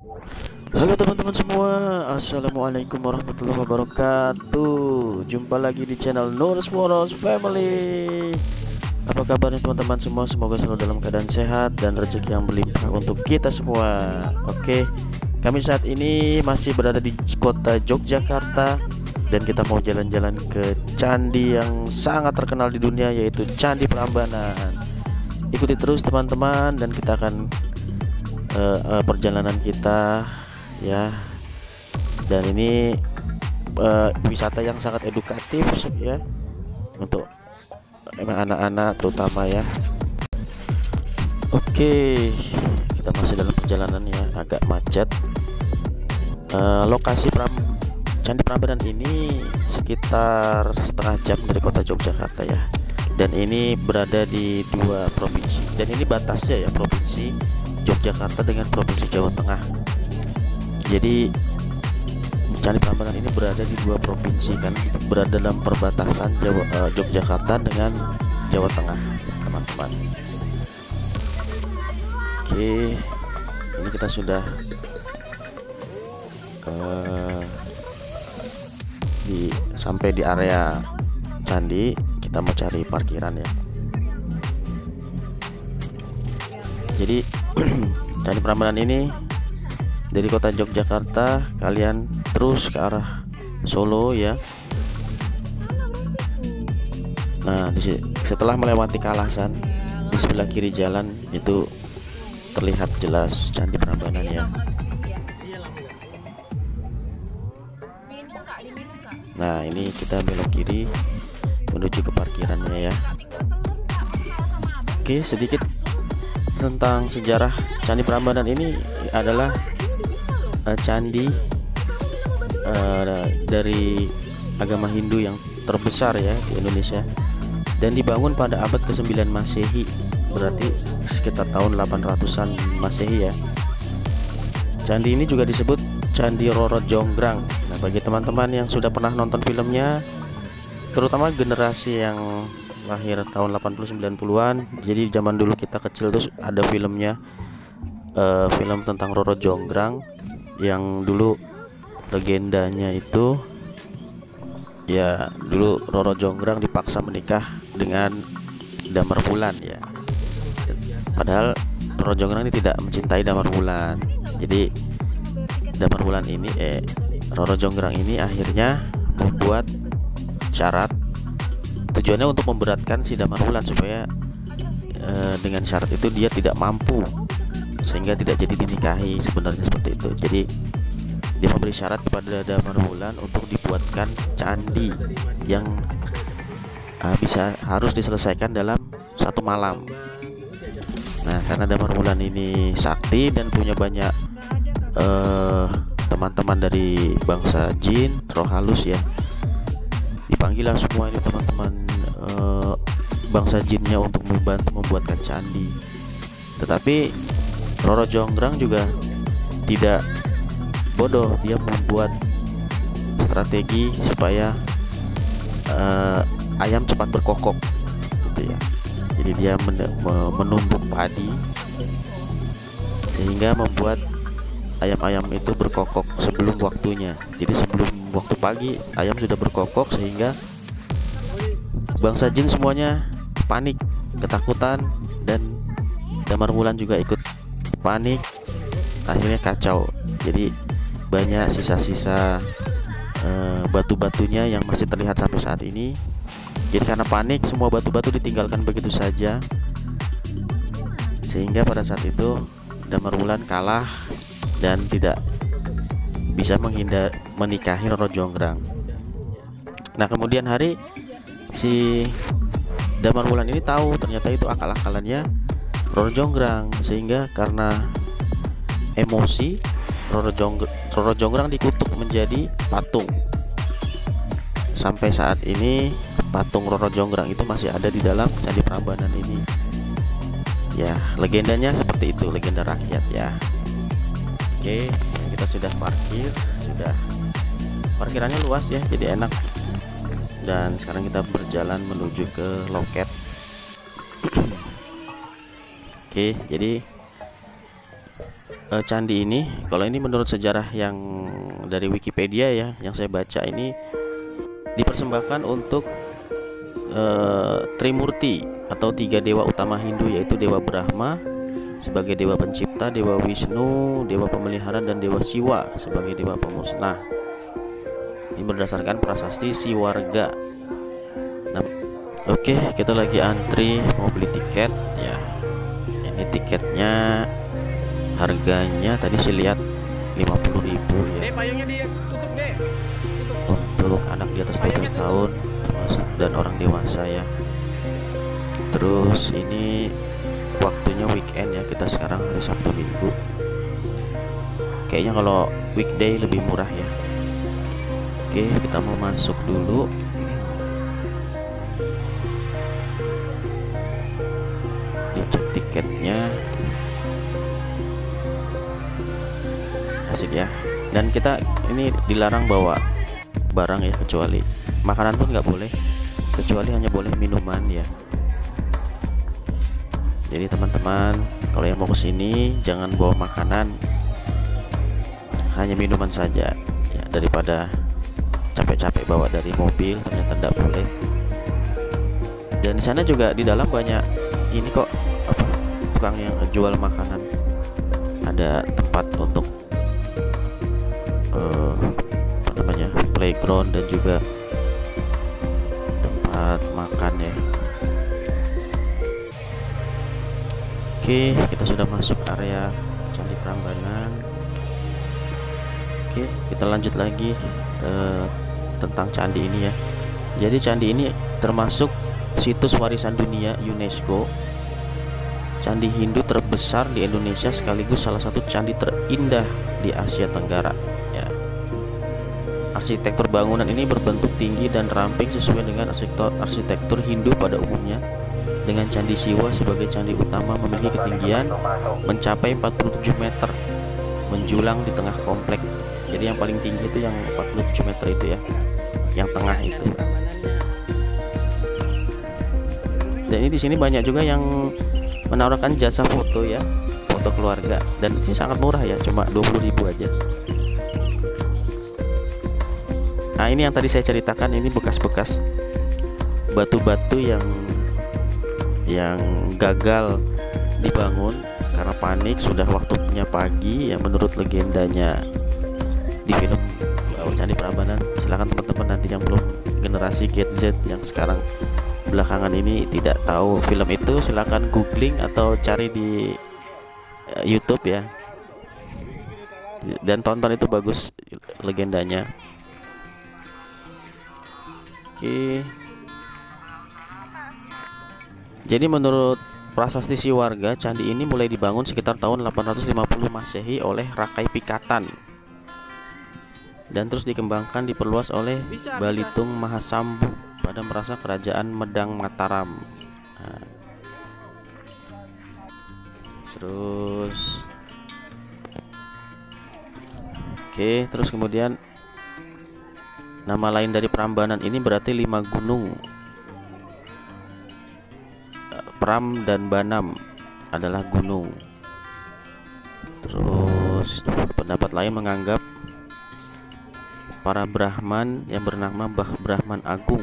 Halo teman-teman semua, assalamualaikum warahmatullahi wabarakatuh. Jumpa lagi di channel Nur's Moros Family. Apa kabarnya teman-teman semua? Semoga selalu dalam keadaan sehat dan rezeki yang berlimpah untuk kita semua. Oke, kami saat ini masih berada di kota Yogyakarta dan kita mau jalan-jalan ke candi yang sangat terkenal di dunia, yaitu Candi Prambanan. Ikuti terus teman-teman dan kita akan perjalanan kita ya. Dan ini wisata yang sangat edukatif ya untuk anak-anak terutama ya. Oke, kita masih dalam perjalanan ya, agak macet. Lokasi Candi Prambanan ini sekitar setengah jam dari kota Yogyakarta ya, dan ini berada di dua provinsi, dan ini batasnya ya, provinsi Yogyakarta dengan provinsi Jawa Tengah. Jadi Candi Prambanan ini berada di dua provinsi kan, berada dalam perbatasan Yogyakarta dengan Jawa Tengah, teman-teman. Oke, ini kita sudah sampai di area candi. Kita mau cari parkiran ya. Jadi Candi Prambanan ini dari kota Yogyakarta, kalian terus ke arah Solo ya. Nah, setelah melewati Kalasan, di sebelah kiri jalan itu terlihat jelas Candi Prambanan ya. Nah, ini kita belok kiri menuju ke parkirannya ya. Oke, sedikit tentang sejarah Candi Prambanan. Ini adalah candi dari agama Hindu yang terbesar ya di Indonesia, dan dibangun pada abad ke-9 Masehi, berarti sekitar tahun 800-an Masehi ya. Candi ini juga disebut Candi Roro Jonggrang. Nah, bagi teman-teman yang sudah pernah nonton filmnya, terutama generasi yang lahir tahun 80-90-an, jadi zaman dulu kita kecil terus ada filmnya, film tentang Roro Jonggrang, yang dulu legendanya itu ya, dulu Roro Jonggrang dipaksa menikah dengan Damar Wulan ya. Padahal Roro Jonggrang ini tidak mencintai Damar Wulan. Jadi Damar Wulan ini Roro Jonggrang ini akhirnya membuat syarat, tujuannya untuk memberatkan si Damar Wulan supaya dengan syarat itu dia tidak mampu, sehingga tidak jadi dinikahi, sebenarnya seperti itu. Jadi dia memberi syarat kepada Damar Wulan untuk dibuatkan candi yang harus diselesaikan dalam satu malam. Nah, karena Damar Wulan ini sakti dan punya banyak teman-teman dari bangsa jin, roh halus ya, dipanggillah semua ini teman-teman bangsa jinnya untuk membantu membuatkan candi. Tetapi Roro Jonggrang juga tidak bodoh, dia membuat strategi supaya ayam cepat berkokok gitu ya. Jadi dia menumbuk padi sehingga membuat ayam-ayam itu berkokok sebelum waktunya. Jadi sebelum waktu pagi ayam sudah berkokok, sehingga bangsa jin semuanya panik, ketakutan, dan Damar Wulan juga ikut panik. Akhirnya kacau. Jadi banyak sisa-sisa batu-batunya yang masih terlihat sampai saat ini. Jadi karena panik, semua batu-batu ditinggalkan begitu saja, sehingga pada saat itu Damar Wulan kalah dan tidak bisa menikahi Roro Jonggrang. Nah, kemudian hari si Damar Wulan ini tahu ternyata itu akal-akalannya Roro Jonggrang, sehingga karena emosi Roro Jonggrang dikutuk menjadi patung. Sampai saat ini patung Roro Jonggrang itu masih ada di dalam Candi Prambanan ini. Ya, legendanya seperti itu, legenda rakyat ya. Oke, kita sudah parkirannya luas ya, jadi enak. Dan sekarang kita berjalan menuju ke loket. Oke, jadi candi ini, kalau ini menurut sejarah yang dari Wikipedia ya, yang saya baca, ini dipersembahkan untuk Trimurti atau 3 dewa utama Hindu, yaitu Dewa Brahma sebagai dewa pencipta, Dewa Wisnu dewa pemelihara, dan Dewa Siwa sebagai dewa pemusnah. Ini berdasarkan prasasti Siwarga. Nah, oke, kita lagi antri mau beli tiket ya. Ini tiketnya, harganya tadi saya lihat 50.000 ya. Untuk anak di atas 12 tahun termasuk dan orang dewasa ya. Terus ini waktunya weekend ya, kita sekarang hari Sabtu Minggu. Kayaknya kalau weekday lebih murah ya. Oke, kita mau masuk dulu. Dicek tiketnya. Asik ya. Dan kita ini dilarang bawa barang ya, kecuali makanan pun nggak boleh, kecuali hanya boleh minuman ya. Jadi teman-teman, kalau yang mau kesini jangan bawa makanan, hanya minuman saja ya, daripada capek-capek bawa dari mobil ternyata tidak boleh. Dan di sana juga di dalam banyak ini kok, apa, tukang yang jual makanan, ada tempat untuk apa namanya, playground, dan juga tempat makan ya. Oke, kita sudah masuk area Candi Prambanan. Oke, kita lanjut lagi tentang candi ini ya. Jadi candi ini termasuk situs warisan dunia UNESCO, candi Hindu terbesar di Indonesia, sekaligus salah satu candi terindah di Asia Tenggara ya. Arsitektur bangunan ini berbentuk tinggi dan ramping sesuai dengan arsitektur Hindu pada umumnya, dengan Candi Siwa sebagai candi utama memiliki ketinggian mencapai 47 meter, menjulang di tengah komplek. Jadi yang paling tinggi itu yang 47 meter itu ya, yang tengah itu. Dan ini di sini banyak juga yang menawarkan jasa foto ya, foto keluarga, dan di sini sangat murah ya, cuma 20.000 aja. Nah, ini yang tadi saya ceritakan, ini bekas-bekas batu-batu yang gagal dibangun karena panik, sudah waktunya pagi ya, menurut legendanya di film Candi Prambanan. Silahkan teman-teman nanti yang belum generasi Gen Z yang sekarang belakangan ini tidak tahu film itu, silahkan googling atau cari di YouTube ya, dan tonton, itu bagus legendanya. Oke. Jadi menurut prasasti Siwarga, candi ini mulai dibangun sekitar tahun 850 Masehi oleh Rakai Pikatan, dan terus dikembangkan diperluas oleh Balitung Mahasambu pada masa kerajaan Medang Mataram. Nah, terus terus kemudian nama lain dari Prambanan ini berarti 5 gunung. Pram dan Banam adalah gunung. Terus pendapat lain menganggap para Brahman yang bernama Brahman Agung.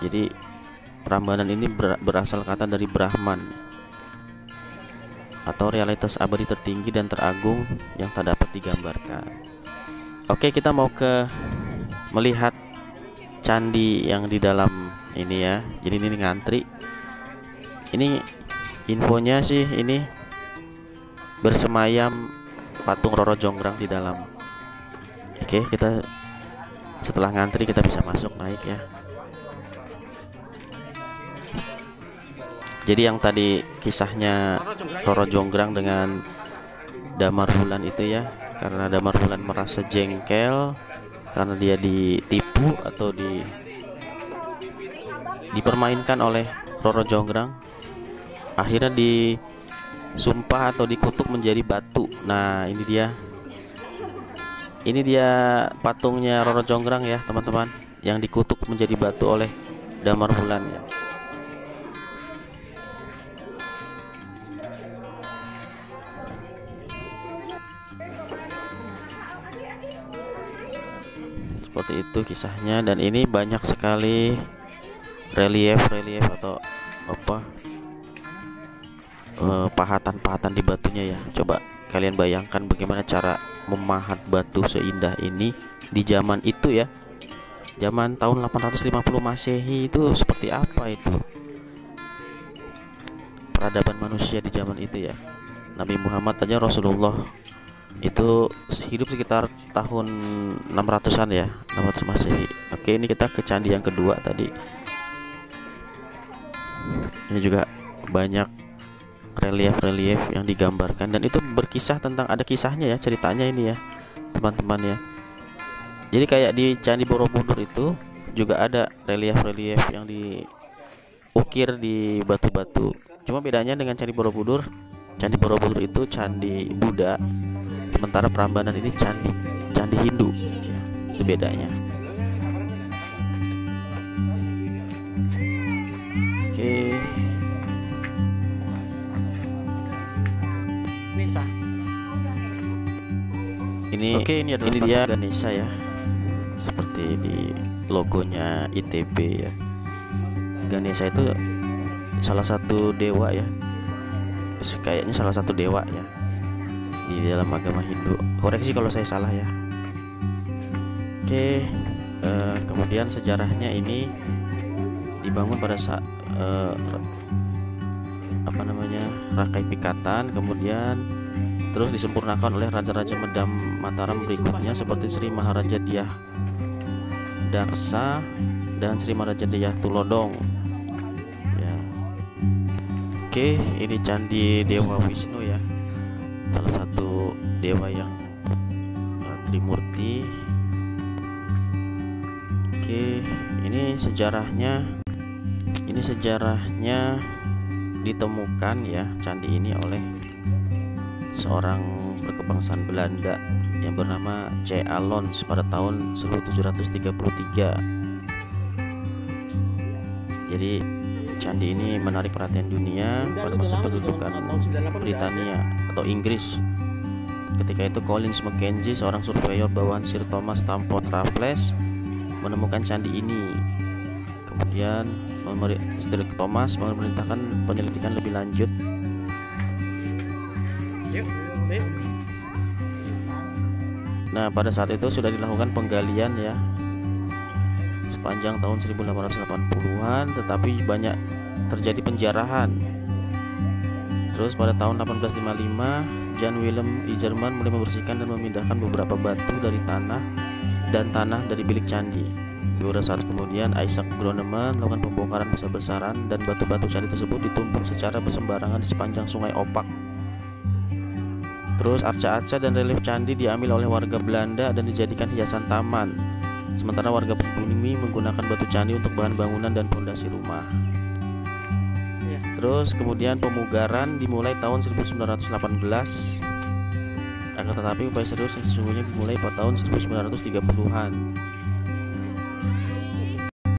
Jadi Prambanan ini berasal kata dari Brahman, atau realitas abadi tertinggi dan teragung yang tak dapat digambarkan. Oke, kita mau melihat candi yang di dalam ini ya. Jadi ini ngantri. Ini infonya sih, ini bersemayam patung Roro Jonggrang di dalam. Oke, kita setelah ngantri kita bisa masuk, naik ya. Jadi yang tadi kisahnya Roro Jonggrang dengan Damar Wulan itu ya, karena Damar Wulan merasa jengkel karena dia ditipu atau dipermainkan oleh Roro Jonggrang, akhirnya disumpah atau dikutuk menjadi batu. Nah, ini dia patungnya Roro Jonggrang ya teman-teman, yang dikutuk menjadi batu oleh Damar Wulan ya. Seperti itu kisahnya, dan ini banyak sekali relief atau apa, pahatan-pahatan di batunya ya. Coba kalian bayangkan bagaimana cara memahat batu seindah ini di zaman itu ya. Zaman tahun 850 Masehi itu seperti apa itu peradaban manusia di zaman itu ya. Nabi Muhammad aja, Rasulullah itu hidup sekitar tahun 600-an ya, 600 Masehi. Oke, ini kita ke candi yang kedua tadi. Ini juga banyak relief yang digambarkan, dan itu berkisah tentang, ada kisahnya ya, ceritanya ini ya teman-teman ya. Jadi kayak di Candi Borobudur itu juga ada relief yang diukir di batu-batu. Cuma bedanya dengan Candi Borobudur itu candi Buddha, sementara Prambanan ini candi Hindu ya, itu bedanya. Oke. Ini dia Ganesha ya, seperti di logonya ITB ya. Ganesha itu salah satu dewa ya, kayaknya salah satu dewa ya di dalam agama Hindu. Koreksi kalau saya salah ya. Oke, kemudian sejarahnya ini dibangun pada saat Rakai Pikatan, kemudian terus disempurnakan oleh raja-raja Medam Mataram berikutnya seperti Sri Maharaja Dyah Daksa dan Sri Maharaja Dyah Tulodong ya. Oke, ini candi Dewa Wisnu ya, salah satu dewa yang Trimurti. Oke, ini sejarahnya ditemukan ya candi ini oleh seorang berkebangsaan Belanda yang bernama C. Alons pada tahun 1733. Jadi candi ini menarik perhatian dunia pada masa pendudukan Britania atau Inggris. Ketika itu Collins Mackenzie, seorang surveyor bawahan Sir Thomas Stamford Raffles, menemukan candi ini. Kemudian Sir Thomas memerintahkan penyelidikan lebih lanjut. Nah, pada saat itu sudah dilakukan penggalian ya sepanjang tahun 1880-an, tetapi banyak terjadi penjarahan. Terus pada tahun 1855 Jan Willem Iserman mulai membersihkan dan memindahkan beberapa batu dari tanah dari bilik candi. Beberapa saat kemudian Isaac Groneman melakukan pembongkaran besar-besaran, dan batu-batu candi tersebut ditumpuk secara bersembarangan di sepanjang Sungai Opak. Terus arca-arca dan relief candi diambil oleh warga Belanda dan dijadikan hiasan taman. Sementara warga pribumi menggunakan batu candi untuk bahan bangunan dan fondasi rumah. Terus kemudian pemugaran dimulai tahun 1918. Akan tetapi upaya serius yang sesungguhnya dimulai pada tahun 1930-an.